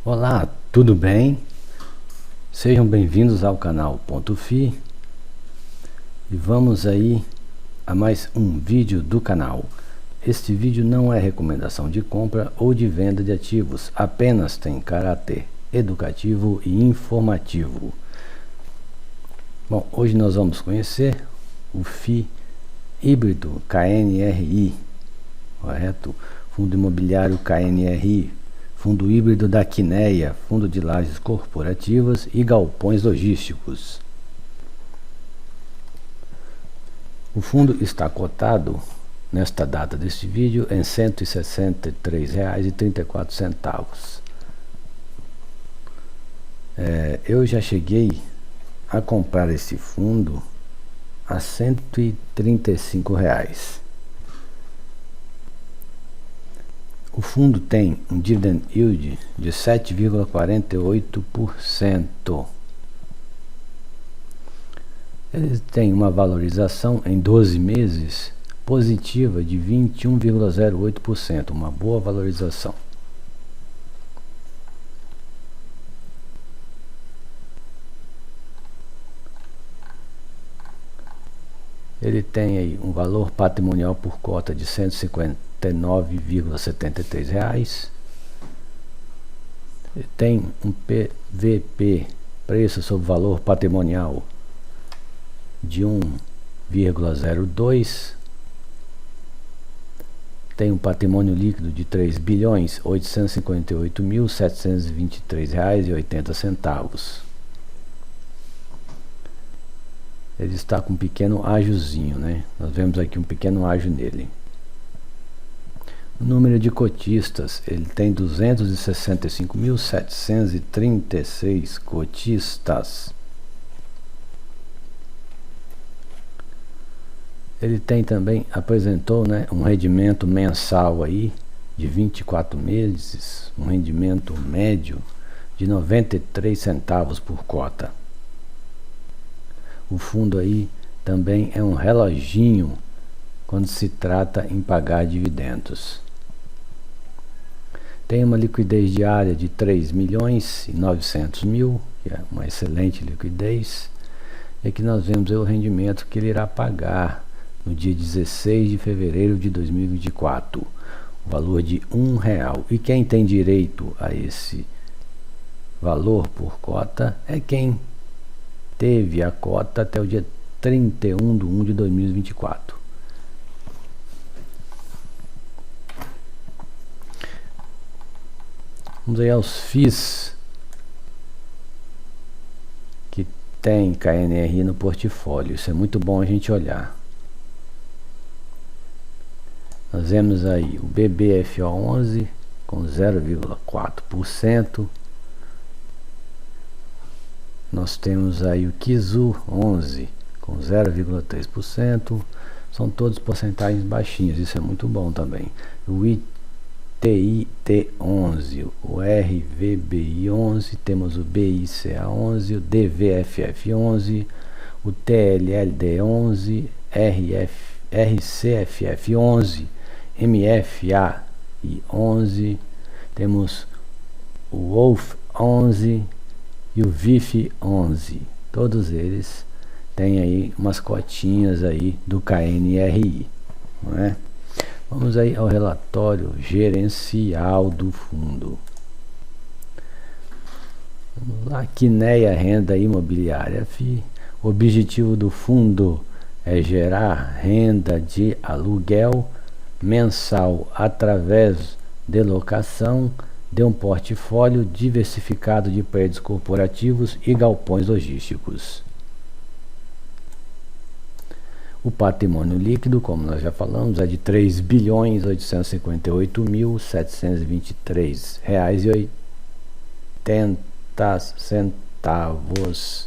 Olá, tudo bem? Sejam bem-vindos ao canal Ponto FI e vamos aí a mais um vídeo do canal. Este vídeo não é recomendação de compra ou de venda de ativos, apenas tem caráter educativo e informativo. Bom, hoje nós vamos conhecer o FI híbrido KNRI, correto? Fundo imobiliário KNRI, fundo híbrido da Quineia, fundo de lajes corporativas e galpões logísticos. O fundo está cotado nesta data deste vídeo em R$ 163,34. Eu já cheguei a comprar esse fundo a R$ 135. O fundo tem um dividend yield de 7,48%. Ele tem uma valorização em 12 meses positiva de 21,08%, uma boa valorização. Ele tem aí um valor patrimonial por cota de R$ 159,73. Ele tem um PVP, preço sobre valor patrimonial, de 1,02. Tem um patrimônio líquido de R$ 3.858.723,80. Ele está com um pequeno ágiozinho, né? Nós vemos aqui um pequeno ágio nele. O número de cotistas, ele tem 265.736 cotistas. Ele tem também, apresentou, né, um rendimento mensal aí de 24 meses, um rendimento médio de 93 centavos por cota. O fundo aí também é um reloginho quando se trata em pagar dividendos. Tem uma liquidez diária de 3.900.000, que é uma excelente liquidez. E aqui nós vemos o rendimento que ele irá pagar no dia 16 de fevereiro de 2024, o valor de R$1. E quem tem direito a esse valor por cota é quem teve a cota até o dia 31/1 de 2024. Vamos aí aos FIIs que tem KNRI no portfólio. Isso é muito bom a gente olhar. Nós vemos aí o BBFO11 com 0,4%. Nós temos aí o Kizu 11 com 0,3%. São todos porcentagens baixinhas, isso é muito bom também. O ITIT 11, o RVBI 11, temos o BICA 11, o DVFF 11, o TLLD 11, RCFF 11, MFA 11, temos o WOLF 11 e o VIF 11. Todos eles têm aí umas cotinhas aí do KNRI, não é? Vamos aí ao relatório gerencial do fundo. Vamos lá, Quineia Renda Imobiliária FI. O objetivo do fundo é gerar renda de aluguel mensal através de locação de um portfólio diversificado de prédios corporativos e galpões logísticos. O patrimônio líquido, como nós já falamos, é de R$ 3.858.723,80.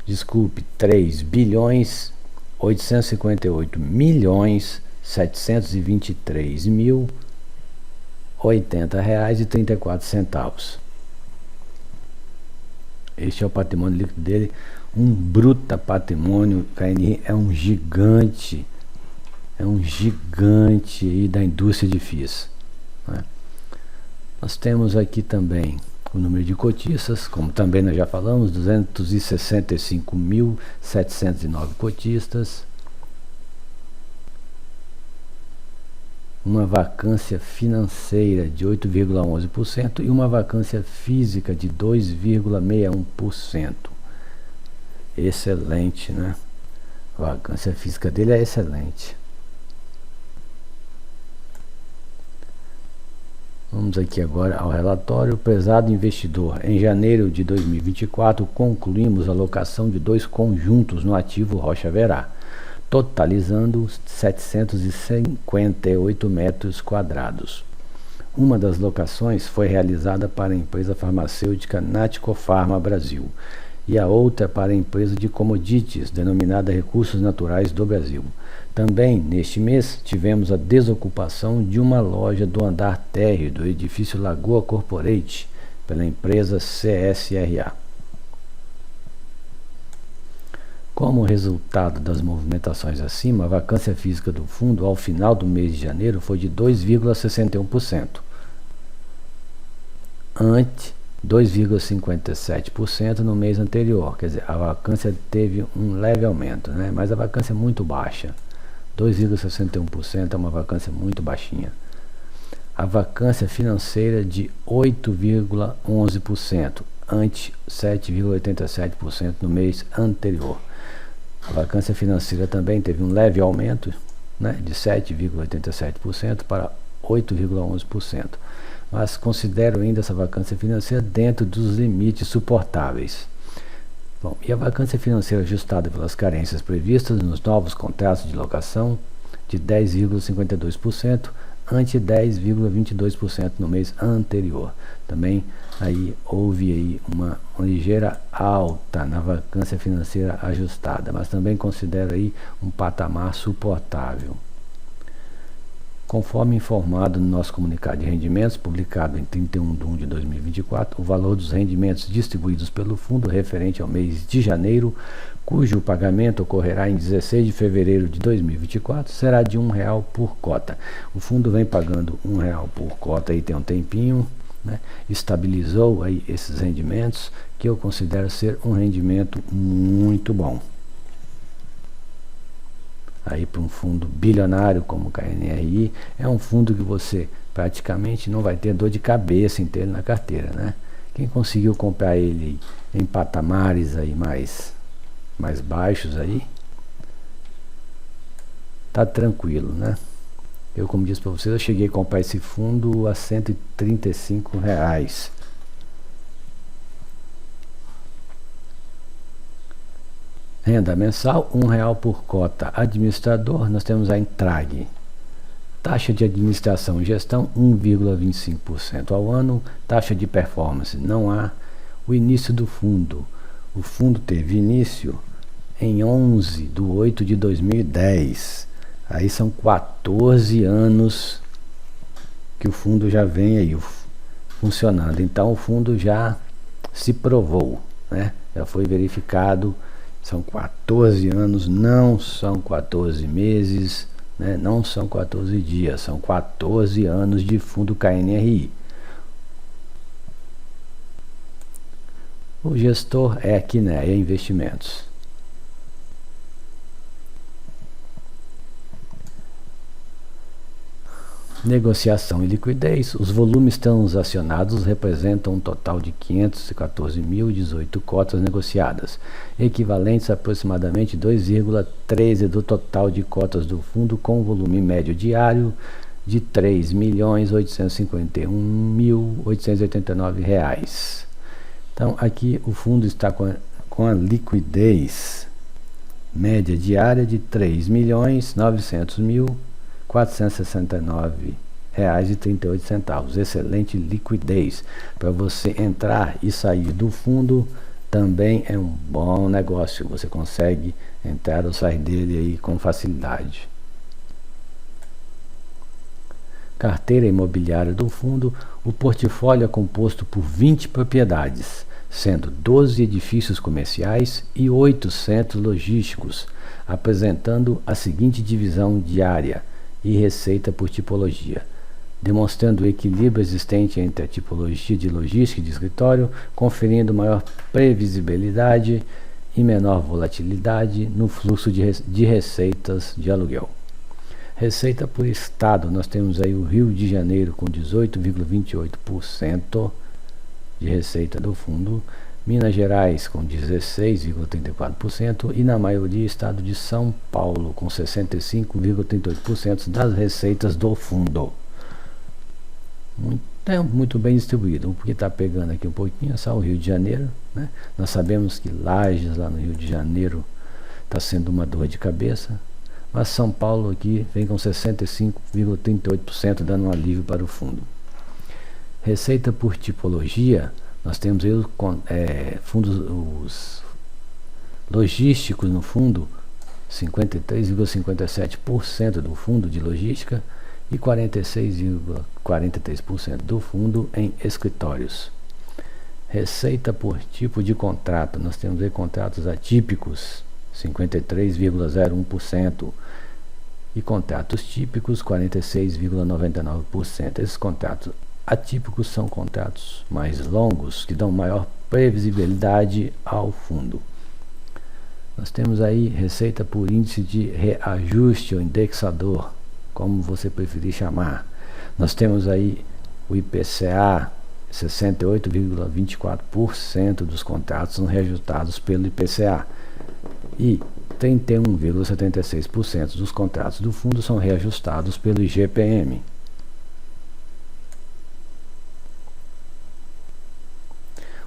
Desculpe, R$3.858.723.080,34. Este é o patrimônio líquido dele, um bruta patrimônio. KNRI é um gigante aí da indústria de FIIs, né? Nós temos aqui também o número de cotistas, como também nós já falamos, 265.709 cotistas. Uma vacância financeira de 8,11% e uma vacância física de 2,61%. Excelente, né? A vacância física dele é excelente. Vamos aqui agora ao relatório. Prezado investidor, em janeiro de 2024 concluímos a locação de 2 conjuntos no ativo Rocha Verá, totalizando 758 metros quadrados. Uma das locações foi realizada para a empresa farmacêutica Naticofarma Brasil e a outra para a empresa de commodities, denominada Recursos Naturais do Brasil. Também, neste mês, tivemos a desocupação de uma loja do andar térreo do edifício Lagoa Corporate pela empresa CSRA. Como resultado das movimentações acima, a vacância física do fundo ao final do mês de janeiro foi de 2,61%, ante 2,57% no mês anterior. Quer dizer, a vacância teve um leve aumento, né? Mas a vacância é muito baixa. 2,61% é uma vacância muito baixinha. A vacância financeira de 8,11%, ante 7,87% no mês anterior. A vacância financeira também teve um leve aumento, né, de 7,87% para 8,11%. Mas considero ainda essa vacância financeira dentro dos limites suportáveis. Bom, e a vacância financeira ajustada pelas carências previstas nos novos contratos de locação de 10,52%, ante 10,22% no mês anterior. Também aí houve aí uma ligeira alta na vacância financeira ajustada, mas também considero aí um patamar suportável. Conforme informado no nosso comunicado de rendimentos, publicado em 31 de 1 de 2024, o valor dos rendimentos distribuídos pelo fundo referente ao mês de janeiro, cujo pagamento ocorrerá em 16 de fevereiro de 2024, será de R$1 por cota. O fundo vem pagando R$1 por cota aí tem um tempinho, né? Estabilizou aí esses rendimentos, que eu considero ser um rendimento muito bom. Aí para um fundo bilionário como o KNRI, é um fundo que você praticamente não vai ter dor de cabeça em ter ele na carteira, né? Quem conseguiu comprar ele em patamares aí mais baixos aí, tá tranquilo, né? Eu, como disse para vocês, eu cheguei a comprar esse fundo a R$135. Renda mensal, R$1 por cota. Administrador, nós temos a Entrag. Taxa de administração e gestão, 1,25% ao ano. Taxa de performance, não há. O início do fundo. O fundo teve início em 11 de 8 de 2010. Aí são 14 anos que o fundo já vem aí funcionando. Então o fundo já se provou, né? Já foi verificado. São 14 anos, não são 14 meses, né? Não são 14 dias, são 14 anos de fundo KNRI. O gestor é a Quineia Investimentos. Negociação e liquidez. Os volumes transacionados representam um total de 514.018 cotas negociadas, equivalentes a aproximadamente 2,13% do total de cotas do fundo, com volume médio diário de R$ 3.851.889. Então aqui o fundo está com a liquidez média diária de R$ 3.900.469,38. Excelente liquidez. Para você entrar e sair do fundo também é um bom negócio. Você consegue entrar ou sair dele aí com facilidade. Carteira imobiliária do fundo. O portfólio é composto por 20 propriedades, sendo 12 edifícios comerciais e 8 centros logísticos, apresentando a seguinte divisão de área e receita por tipologia: demonstrando o equilíbrio existente entre a tipologia de logística e de escritório, conferindo maior previsibilidade e menor volatilidade no fluxo de receitas de aluguel. Receita por estado, nós temos aí o Rio de Janeiro com 18,28% de receita do fundo, Minas Gerais com 16,34% e na maioria estado de São Paulo com 65,38% das receitas do fundo. Muito bem distribuído. O que está pegando aqui um pouquinho é só o Rio de Janeiro, né? Nós sabemos que Lages lá no Rio de Janeiro está sendo uma dor de cabeça, mas São Paulo aqui vem com 65,38% dando um alívio para o fundo. Receita por tipologia, nós temos aí fundos logísticos no fundo, 53,57% do fundo de logística e 46,43% do fundo em escritórios. Receita por tipo de contrato, nós temos aí contratos atípicos, 53,01% e contratos típicos, 46,99%. Esses contratos atípicos são contratos mais longos que dão maior previsibilidade ao fundo. Nós temos aí receita por índice de reajuste ou indexador, como você preferir chamar. Nós temos aí o IPCA, 68,24% dos contratos são reajustados pelo IPCA e 31,76% dos contratos do fundo são reajustados pelo IGPM.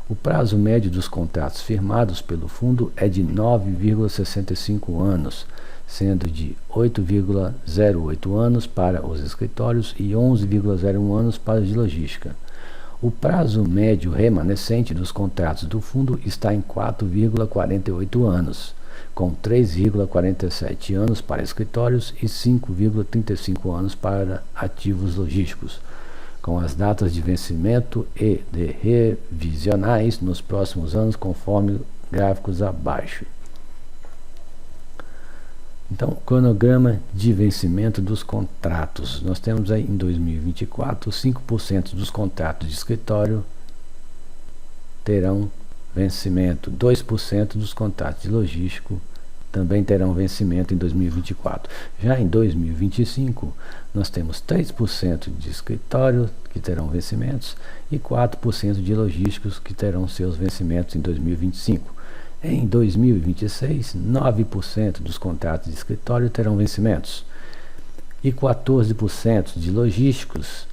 O prazo médio dos contratos firmados pelo fundo é de 9,65 anos, sendo de 8,08 anos para os escritórios e 11,01 anos para os de logística. O prazo médio remanescente dos contratos do fundo está em 4,48 anos, com 3,47 anos para escritórios e 5,35 anos para ativos logísticos, com as datas de vencimento e de revisionais nos próximos anos, conforme gráficos abaixo. Então, cronograma de vencimento dos contratos. Nós temos aí em 2024, 5% dos contratos de escritório terão vencimento, 2% dos contratos de logístico também terão vencimento em 2024. Já em 2025, nós temos 3% de escritório que terão vencimentos e 4% de logísticos que terão seus vencimentos em 2025. Em 2026, 9% dos contratos de escritório terão vencimentos e 14% de logísticos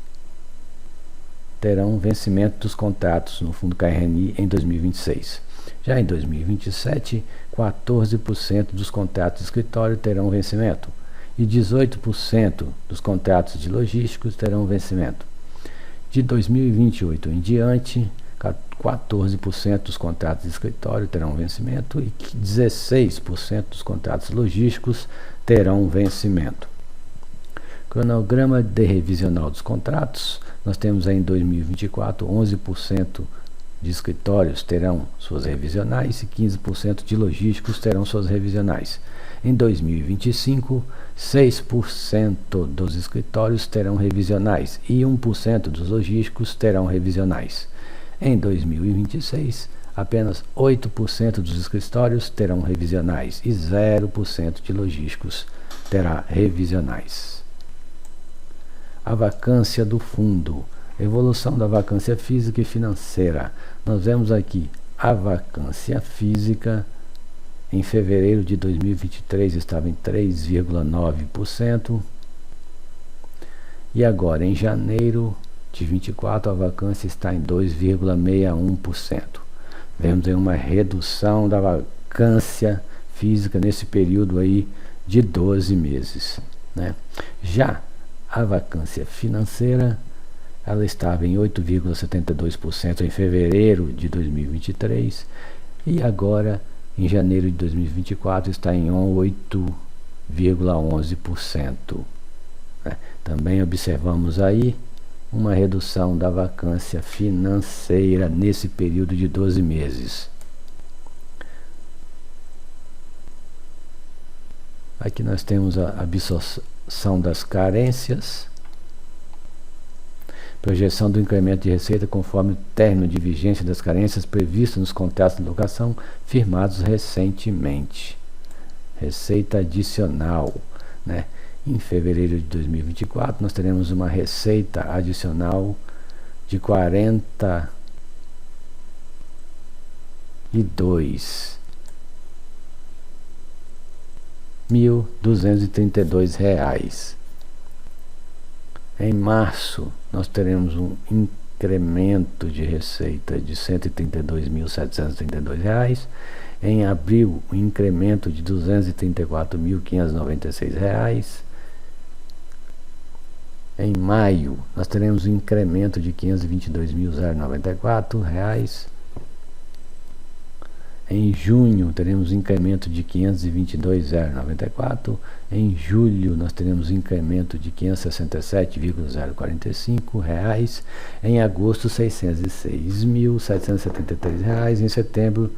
terão vencimento dos contratos no Fundo KRNI em 2026. Já em 2027, 14% dos contratos de escritório terão vencimento e 18% dos contratos de logísticos terão vencimento. De 2028 em diante, 14% dos contratos de escritório terão vencimento e 16% dos contratos logísticos terão vencimento. Cronograma de revisional dos contratos, nós temos aí em 2024 11% de escritórios terão suas revisionais e 15% de logísticos terão suas revisionais. Em 2025, 6% dos escritórios terão revisionais e 1% dos logísticos terão revisionais. Em 2026, apenas 8% dos escritórios terão revisionais e 0% de logísticos terá revisionais. A vacância do fundo. Evolução da vacância física e financeira. Nós vemos aqui a vacância física em fevereiro de 2023 estava em 3,9% e agora em janeiro de 24 a vacância está em 2,61%. Vemos aí uma redução da vacância física nesse período aí de 12 meses, né? Já a vacância financeira, ela estava em 8,72% em fevereiro de 2023 e agora em janeiro de 2024 está em 8,11%. Também observamos aí uma redução da vacância financeira nesse período de 12 meses. Aqui nós temos a absorção das carências. Projeção do incremento de receita conforme o término de vigência das carências previstas nos contratos de locação firmados recentemente. Receita adicional, né? Em fevereiro de 2024, nós teremos uma receita adicional de 42.232 reais. Em março, nós teremos um incremento de receita de R$ 132.732 reais. Em abril, um incremento de R$ 234.596 reais. Em maio, nós teremos um incremento de R$ 522.094 reais. Em junho, teremos incremento de R$ 522.094. Em julho, nós teremos incremento de R$ 567.045 reais. Em agosto, R$ 606.773 reais. Em setembro,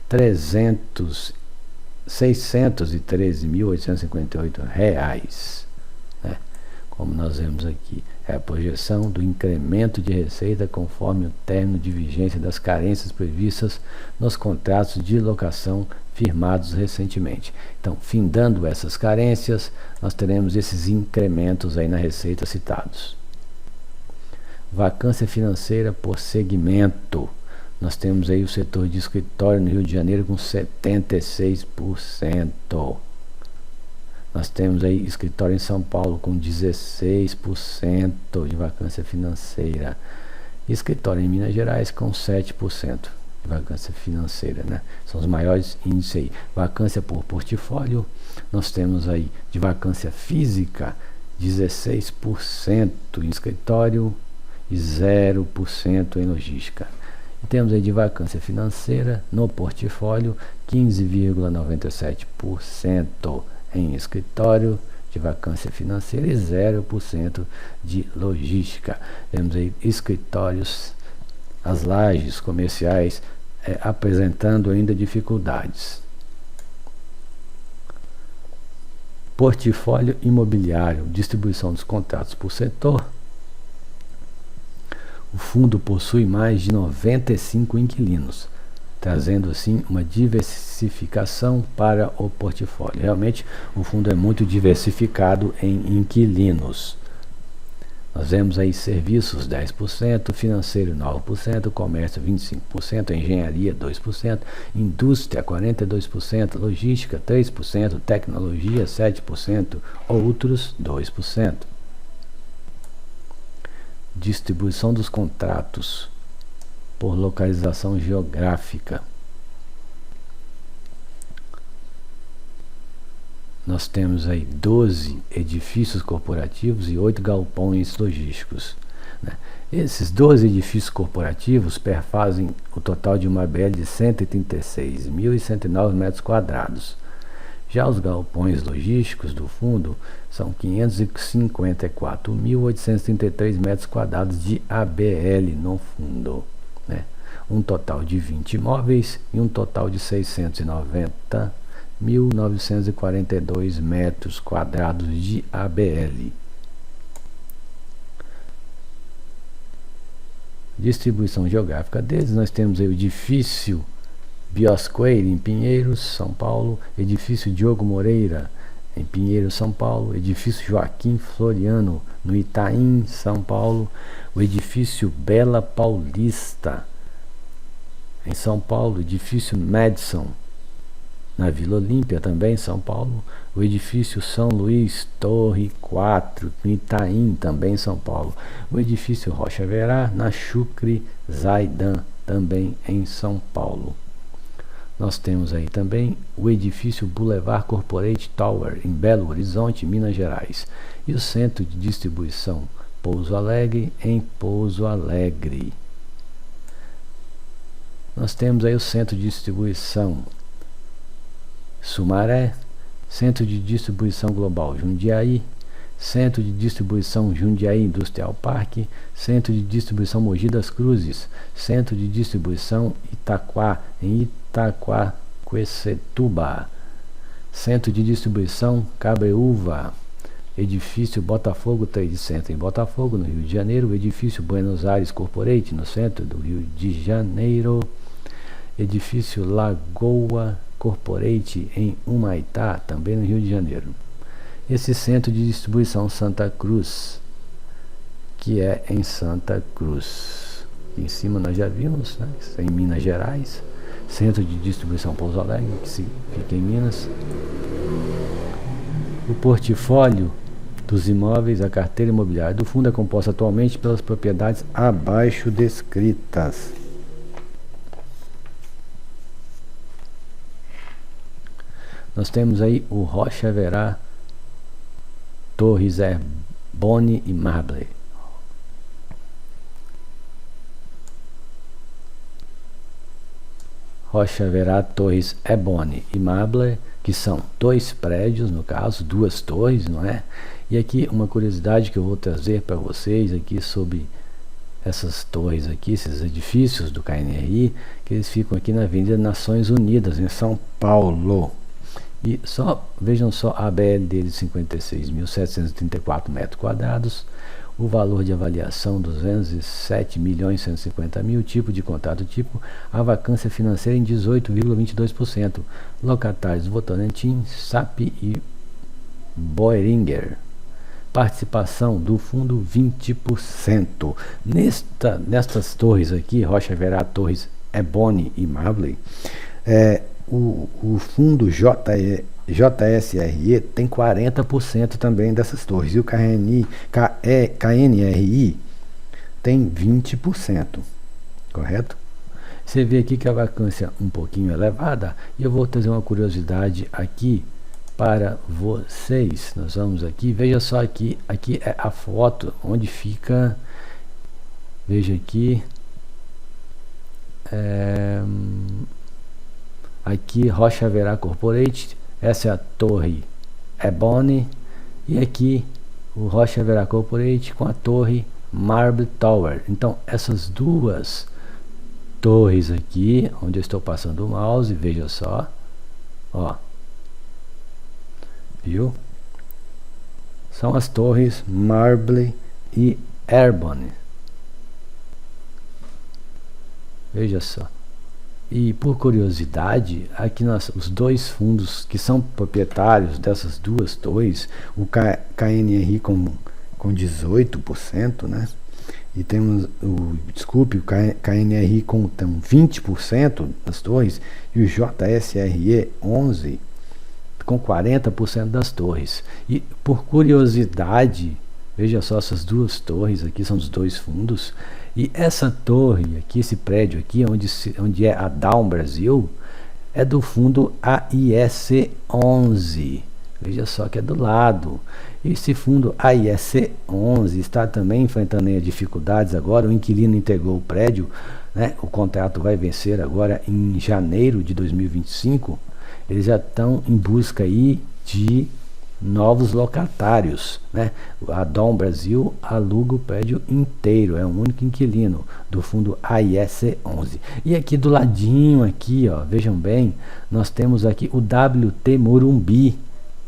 R$ 613.858 reais. Né? Como nós vemos aqui, é a projeção do incremento de receita conforme o término de vigência das carências previstas nos contratos de locação firmados recentemente. Então, findando essas carências, nós teremos esses incrementos aí na receita citados. Vacância financeira por segmento. Nós temos aí o setor de escritório no Rio de Janeiro com 76%. Nós temos aí escritório em São Paulo com 16% de vacância financeira. Escritório em Minas Gerais com 7% de vacância financeira, né? São os maiores índices aí. Vacância por portfólio, nós temos aí de vacância física 16% em escritório e 0% em logística. E temos aí de vacância financeira no portfólio 15,97% em escritório de vacância financeira e 0% de logística. Temos aí escritórios, as lajes comerciais apresentando ainda dificuldades. Portfólio imobiliário, distribuição dos contratos por setor. O fundo possui mais de 95 inquilinos, trazendo assim uma diversificação para o portfólio. Realmente o fundo é muito diversificado em inquilinos. Nós vemos aí serviços 10%, financeiro 9%, comércio 25%, engenharia 2%, indústria 42%, logística 3%, tecnologia 7%, outros 2%. Distribuição dos contratos por localização geográfica. Nós temos aí 12 edifícios corporativos e 8 galpões logísticos, né? Esses 12 edifícios corporativos perfazem o total de uma ABL de 136.109 metros quadrados. Já os galpões logísticos do fundo são 554.833 metros quadrados de ABL no fundo, né? Um total de 20 imóveis e um total de 690.942 metros quadrados de ABL. Distribuição geográfica deles, nós temos aí o edifício Biosqueire em Pinheiros, São Paulo, edifício Diogo Moreira em Pinheiros, São Paulo, edifício Joaquim Floriano no Itaim, São Paulo, o edifício Bela Paulista em São Paulo, edifício Madison na Vila Olímpia também, São Paulo, o edifício São Luís Torre 4 no Itaim também, São Paulo, o edifício Rocha Verá na Chucre Zaidan também em São Paulo. Nós temos aí também o edifício Boulevard Corporate Tower em Belo Horizonte, Minas Gerais, e o centro de distribuição Pouso Alegre em Pouso Alegre. Nós temos aí o centro de distribuição Sumaré, centro de distribuição global Jundiaí, centro de distribuição Jundiaí Industrial Parque, centro de distribuição Mogi das Cruzes, centro de distribuição Itaquá em Itaquaquecetuba, centro de distribuição Cabreúva, edifício Botafogo Trade Center em Botafogo, no Rio de Janeiro, o edifício Buenos Aires Corporate, no centro do Rio de Janeiro, edifício Lagoa Corporate em Humaitá, também no Rio de Janeiro. Esse centro de distribuição Santa Cruz, que é em Santa Cruz. Aqui em cima nós já vimos, né, em Minas Gerais. Centro de distribuição Pouso Alegre, que fica em Minas. O portfólio dos imóveis, a carteira imobiliária do fundo é composta atualmente pelas propriedades abaixo descritas. Nós temos aí o Rocha Verá, Torres Erboni e Marble. Rocha Verá, Torres Erboni e Marble, que são dois prédios, no caso, duas torres, não é? E aqui uma curiosidade que eu vou trazer para vocês aqui sobre essas torres aqui, esses edifícios do KNRI, que eles ficam aqui na Avenida Nações Unidas, em São Paulo. E vejam só a ABL dele, 56.734 metros quadrados, o valor de avaliação 207.150.000, tipo de contrato tipo, a vacância financeira em 18,22%, locatários Votorantim, SAP e Boehringer, participação do fundo 20%. Nestas torres aqui, Rocha Verá, Torres Erboni e Marble, o fundo JSRE tem 40% também dessas torres, e o KNRI tem 20%, correto? Você vê aqui que a vacância um pouquinho elevada, e eu vou trazer uma curiosidade aqui para vocês. Nós vamos aqui, veja só aqui é a foto onde fica, veja aqui, aqui Rocha Verá Corporate, essa é a Torre Erboni, e aqui o Rocha Verá Corporate com a Torre Marble Tower. Então essas duas torres aqui, onde eu estou passando o mouse, veja só, ó, viu? São as torres Marble e Erboni. Veja só. E por curiosidade, aqui os dois fundos que são proprietários dessas duas torres, o KNRI com 18%, né? E temos o KNRI com 20% das torres, e o JSRE 11% com 40% das torres. E por curiosidade, veja só, essas duas torres aqui são dos dois fundos. E essa torre aqui, esse prédio aqui, onde é a Down Brasil, é do fundo AIS 11. Veja só que é do lado. Esse fundo AIS 11 está também enfrentando dificuldades agora. O inquilino entregou o prédio, né? O contrato vai vencer agora em janeiro de 2025. Eles já estão em busca aí de novos locatários, né? A Dom Brasil aluga o prédio inteiro, é o único inquilino do fundo AIS 11. E aqui do ladinho aqui, ó, vejam bem, nós temos aqui o WT Morumbi,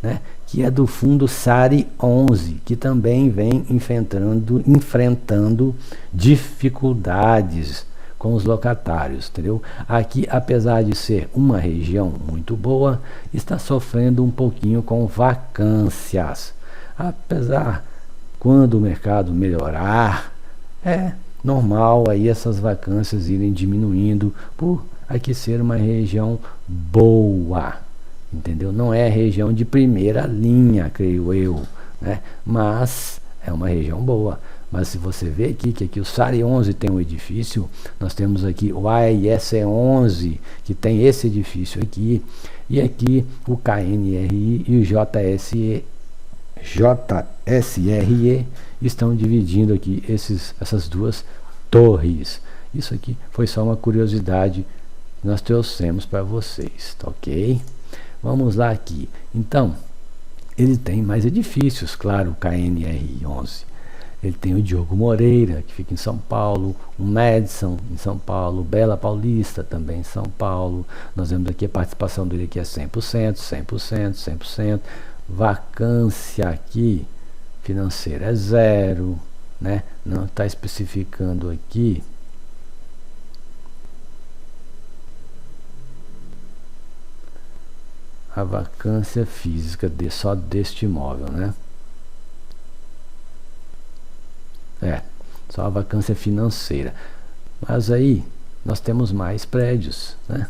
né? Que é do fundo SARI 11, que também vem enfrentando dificuldades com os locatários, entendeu? Aqui, apesar de ser uma região muito boa, está sofrendo um pouquinho com vacâncias. Apesar, quando o mercado melhorar, é normal aí essas vacâncias irem diminuindo, por aqui ser uma região boa, entendeu? Não é região de primeira linha, creio eu, né? Mas é uma região boa. Mas se você vê aqui, que aqui o SARI 11 tem um edifício, nós temos aqui o AIS 11, que tem esse edifício aqui, e aqui o KNRI e o JSRE estão dividindo aqui essas duas torres. Isso aqui foi só uma curiosidade que nós trouxemos para vocês, tá ok? Vamos lá aqui. Então, ele tem mais edifícios, claro, o KNRI 11. Ele tem o Diogo Moreira, que fica em São Paulo, o Madison em São Paulo, Bela Paulista também em São Paulo. Nós vemos aqui a participação dele que é 100%, 100%, 100%. Vacância aqui financeira é 0, né? Não está especificando aqui a vacância física só deste imóvel, né? Só a vacância financeira. Mas aí nós temos mais prédios, né?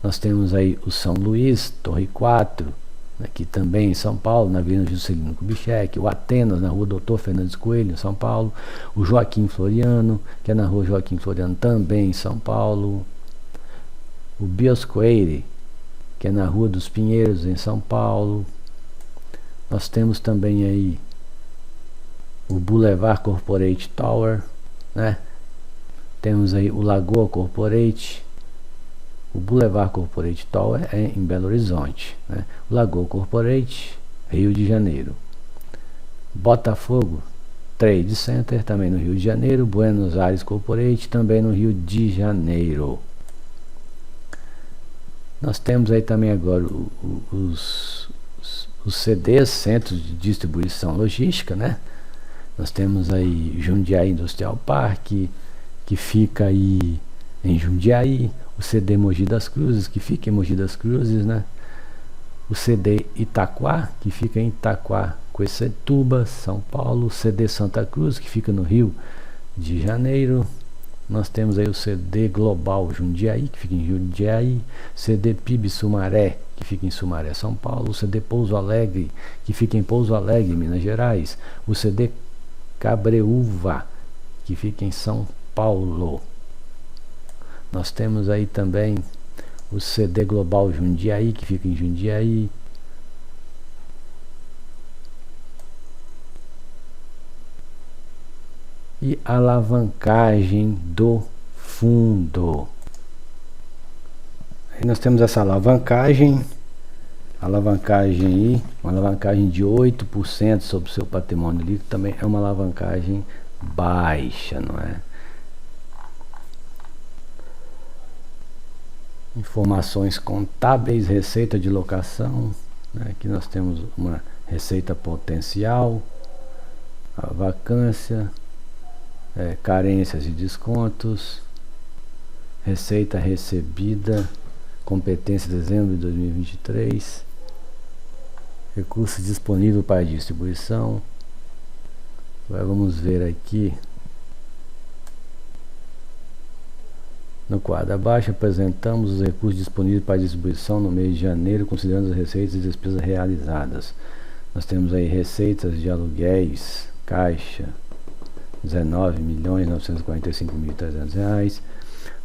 Nós temos aí o São Luís, Torre 4, aqui também em São Paulo, na Avenida Juscelino Kubitschek, o Atenas, na Rua Doutor Fernandes Coelho, em São Paulo, o Joaquim Floriano, que é na Rua Joaquim Floriano, também em São Paulo, o Biosquare, que é na Rua dos Pinheiros, em São Paulo. Nós temos também aí o Boulevard Corporate Tower, né? Temos aí o Lagoa Corporate. O Boulevard Corporate Tower é em Belo Horizonte, né? O Lagoa Corporate, Rio de Janeiro. Botafogo Trade Center, também no Rio de Janeiro. Buenos Aires Corporate, também no Rio de Janeiro. Nós temos aí também agora os CDs, Centros de Distribuição Logística, né? Nós temos aí Jundiaí Industrial Park, que fica aí em Jundiaí. O CD Mogi das Cruzes, que fica em Mogi das Cruzes, né? O CD Itaquá, que fica em Itaquaquecetuba, São Paulo. O CD Santa Cruz, que fica no Rio de Janeiro. Nós temos aí o CD Global Jundiaí, que fica em Jundiaí. CD PIB Sumaré, que fica em Sumaré, São Paulo. O CD Pouso Alegre, que fica em Pouso Alegre, Minas Gerais. O CD Cabreúva, que fica em São Paulo. Nós temos aí também o CD Global Jundiaí, que fica em Jundiaí. E alavancagem do fundo. Aí nós temos essa alavancagem aí, uma alavancagem de 8% sobre o seu patrimônio líquido, também é uma alavancagem baixa, não é? Informações contábeis, receita de locação, né? Aqui nós temos uma receita potencial, a vacância, carências e descontos, receita recebida, competência de dezembro de 2023, recurso disponível para distribuição. Agora vamos ver aqui no quadro abaixo. Apresentamos os recursos disponíveis para distribuição no mês de janeiro, considerando as receitas e despesas realizadas. Nós temos aí receitas de aluguéis, caixa, R$19.945.300.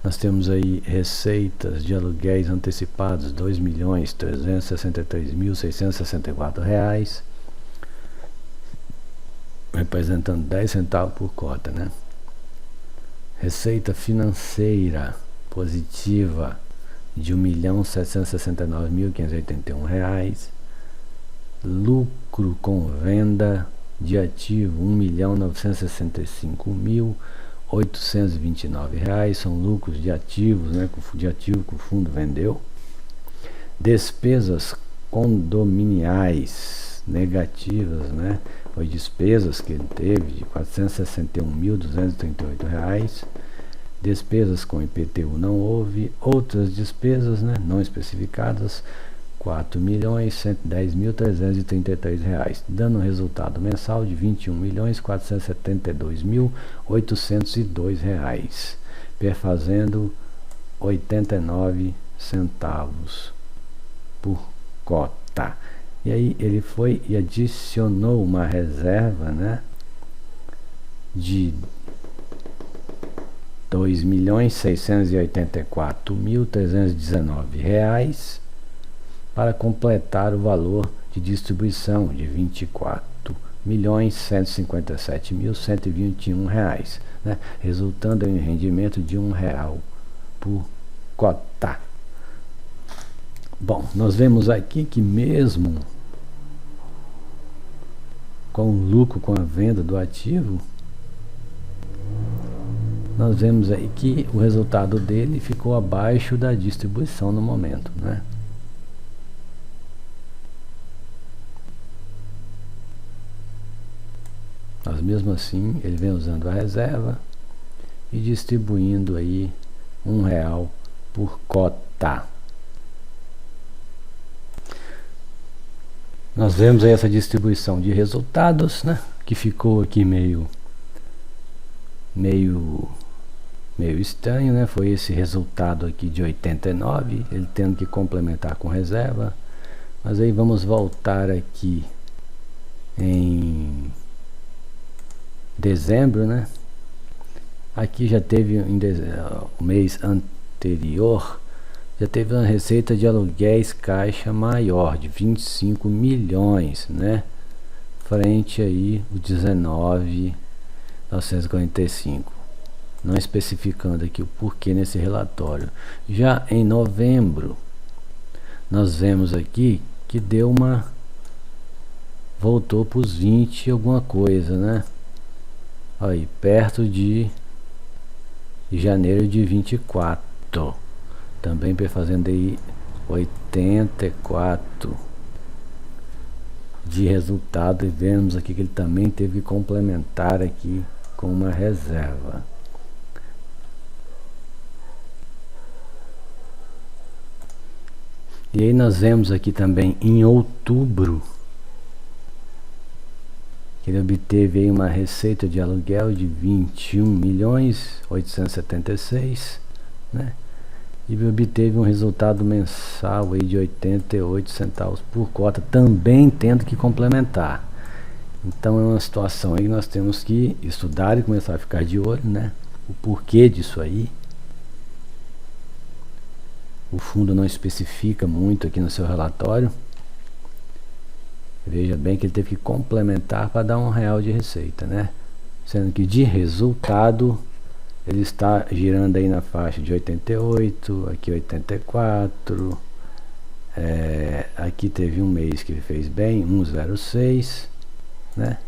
Nós temos aí receitas de aluguéis antecipados, R$2.363.664, representando 10 centavos por cota, né? Receita financeira positiva de R$1.769.581. Lucro com venda de ativo R$1.965.829. São lucros de ativos, né? De ativo que o fundo vendeu. Despesas condominiais negativas, né? Foi despesas que ele teve de R$461.238. Despesas com IPTU não houve. Outras despesas, né? Não especificadas, R$4.110.333, dando um resultado mensal de R$21.472.802, perfazendo 89 centavos por cota. E aí ele foi e adicionou uma reserva, né, de R$2.684.319 para completar o valor de distribuição de R$20.157.121, né, resultando em um rendimento de R$1 por cota. Bom, nós vemos aqui que mesmo com o lucro com a venda do ativo, nós vemos aí que o resultado dele ficou abaixo da distribuição no momento, né? mesmo assim ele vem usando a reserva e distribuindo aí R$1 por cota. Nós vemos aí essa distribuição de resultados, né, que ficou aqui meio estranho, né? Foi esse resultado aqui de 89, ele tendo que complementar com reserva. Mas aí vamos voltar aqui em dezembro, né? Aqui já teve o mês anterior, já teve uma receita de aluguéis caixa maior de 25 milhões, né? Frente aí o 19.945, não especificando aqui o porquê nesse relatório. Já em novembro, nós vemos aqui que deu uma... voltou para os 20 alguma coisa, né? Aí, perto de janeiro de 24. Também fazendo aí 84 de resultado. E vemos aqui que ele também teve que complementar aqui com uma reserva. E aí nós vemos aqui também em outubro que ele obteve aí uma receita de aluguel de 21.876, né? E obteve um resultado mensal aí de 88 centavos por cota, também tendo que complementar. Então é uma situação aí que nós temos que estudar e começar a ficar de olho, né? O porquê disso aí. O fundo não especifica muito aqui no seu relatório. Veja bem que ele teve que complementar para dar R$1 de receita, né? Sendo que de resultado ele está girando aí na faixa de 88, aqui 84. Aqui teve um mês que ele fez bem, 106, né?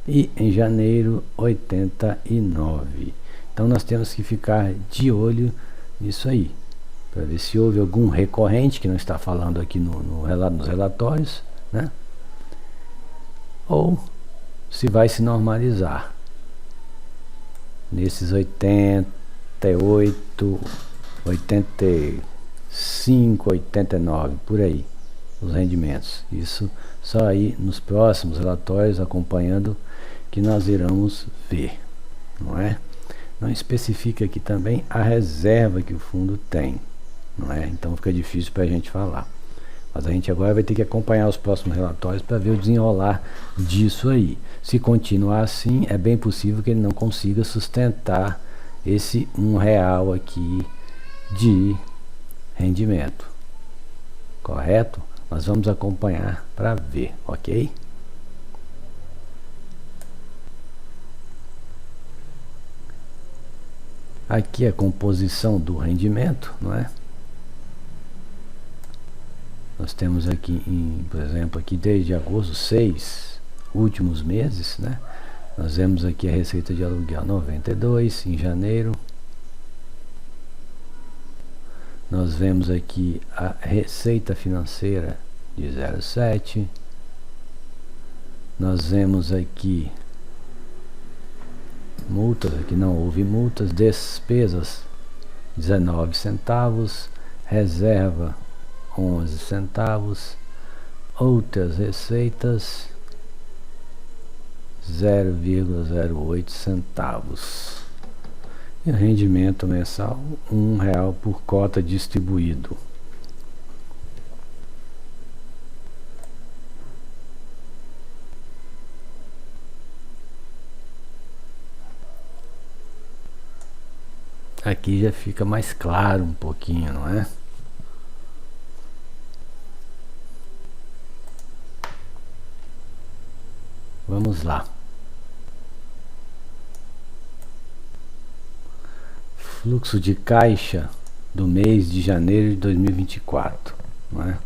E em janeiro 89. Então nós temos que ficar de olho nisso aí, para ver se houve algum recorrente que não está falando aqui nos relatórios, né? Ou se vai se normalizar nesses 88, 85, 89, por aí, os rendimentos. Isso só aí nos próximos relatórios, acompanhando, que nós iremos ver, não é? Não especifica aqui também a reserva que o fundo tem, não é? Então fica difícil para a gente falar. Mas a gente agora vai ter que acompanhar os próximos relatórios para ver o desenrolar disso aí. Se continuar assim, é bem possível que ele não consiga sustentar esse R$1 aqui de rendimento. Correto? Nós vamos acompanhar para ver, ok? Aqui a composição do rendimento, não é? Nós temos aqui, por exemplo, aqui desde agosto, 6 últimos meses, né? Nós vemos aqui a receita de aluguel 92 em janeiro. Nós vemos aqui a receita financeira de 0,7. Nós vemos aqui multas, aqui não houve multas, despesas 19 centavos, reserva 11 centavos, outras receitas 0,08 centavos e rendimento mensal R$1 por cota distribuído. Aqui já fica mais claro um pouquinho, não é? Vamos lá. Fluxo de caixa do mês de janeiro de 2024, não é?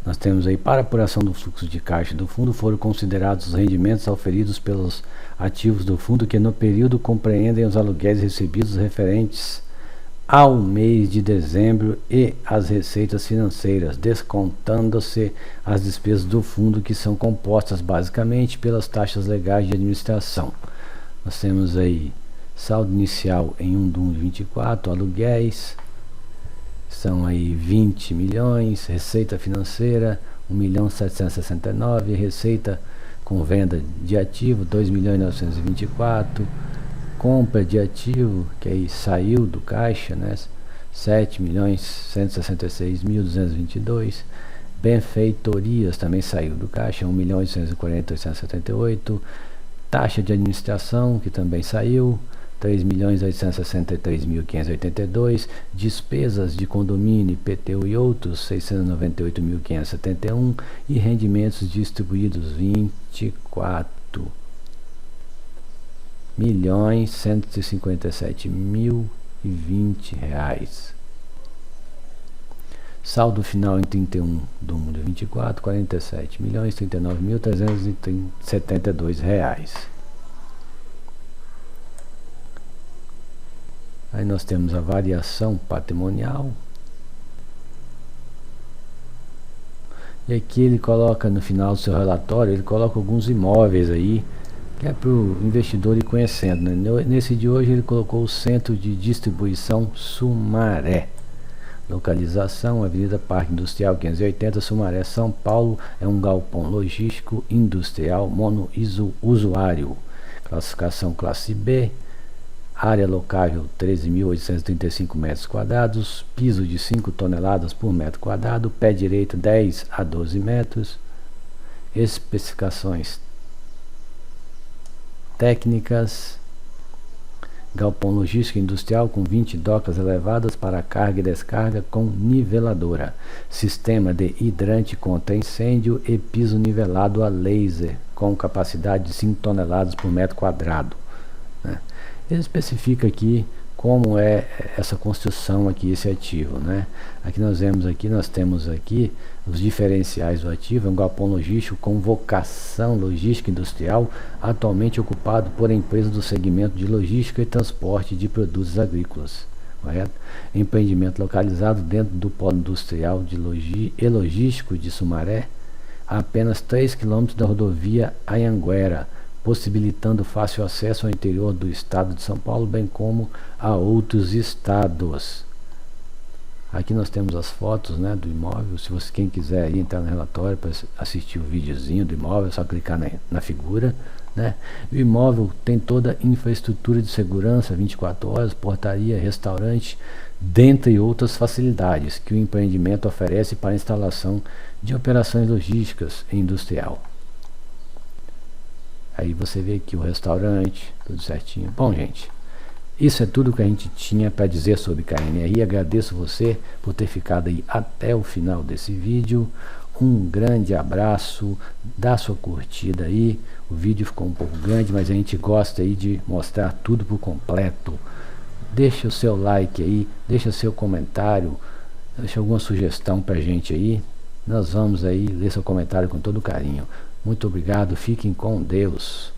Nós temos aí, para apuração do fluxo de caixa do fundo, foram considerados os rendimentos auferidos pelos ativos do fundo que no período compreendem os aluguéis recebidos referentes ao mês de dezembro e as receitas financeiras, descontando-se as despesas do fundo, que são compostas basicamente pelas taxas legais de administração. Nós temos aí saldo inicial em 1 de 1 de 24, aluguéis, são aí 20 milhões, receita financeira 1.769.000, receita com venda de ativo 2.924.000, compra de ativo, que aí saiu do caixa, né, 7.166.222, benfeitorias também saiu do caixa, 1.840.878, taxa de administração, que também saiu, 3.863.582, despesas de condomínio, IPTU e outros, 698.571, e rendimentos distribuídos, 24.157.020 reais. Saldo final em 31 de 1 de 24, 47.039.372 reais. Aí nós temos a variação patrimonial. E aqui ele coloca no final do seu relatório, ele coloca alguns imóveis aí, que é para o investidor ir conhecendo, né? Nesse de hoje ele colocou o Centro de Distribuição Sumaré. Localização: Avenida Parque Industrial 580, Sumaré, São Paulo. É um galpão logístico industrial monousuário. Classificação classe B. Área locável 13.835 metros quadrados, piso de 5 toneladas por metro quadrado, pé direito 10 a 12 metros. Especificações técnicas: galpão logístico industrial com 20 docas elevadas para carga e descarga com niveladora, sistema de hidrante contra incêndio e piso nivelado a laser com capacidade de 5 toneladas por metro quadrado, né? Ele especifica aqui como é essa construção aqui, esse ativo, né? Aqui nós temos aqui os diferenciais do ativo. É um galpão logístico com vocação logística industrial, atualmente ocupado por empresas do segmento de logística e transporte de produtos agrícolas, correto? Empreendimento localizado dentro do polo industrial e logístico de Sumaré, a apenas 3 km da rodovia Anhanguera, possibilitando fácil acesso ao interior do estado de São Paulo, bem como a outros estados. Aqui nós temos as fotos, né, do imóvel. Se você, quem quiser entrar no relatório para assistir o videozinho do imóvel, é só clicar na figura, né? O imóvel tem toda a infraestrutura de segurança 24 horas, portaria, restaurante, dentre outras facilidades que o empreendimento oferece para a instalação de operações logísticas e industrial. Aí você vê aqui o restaurante, tudo certinho. Bom, gente, isso é tudo que a gente tinha para dizer sobre KNRI. Agradeço você por ter ficado aí até o final desse vídeo. Um grande abraço, dá sua curtida aí. O vídeo ficou um pouco grande, mas a gente gosta aí de mostrar tudo por completo. Deixa o seu like aí, deixa seu comentário, deixa alguma sugestão pra gente aí. Nós vamos aí ler seu comentário com todo carinho. Muito obrigado, fiquem com Deus.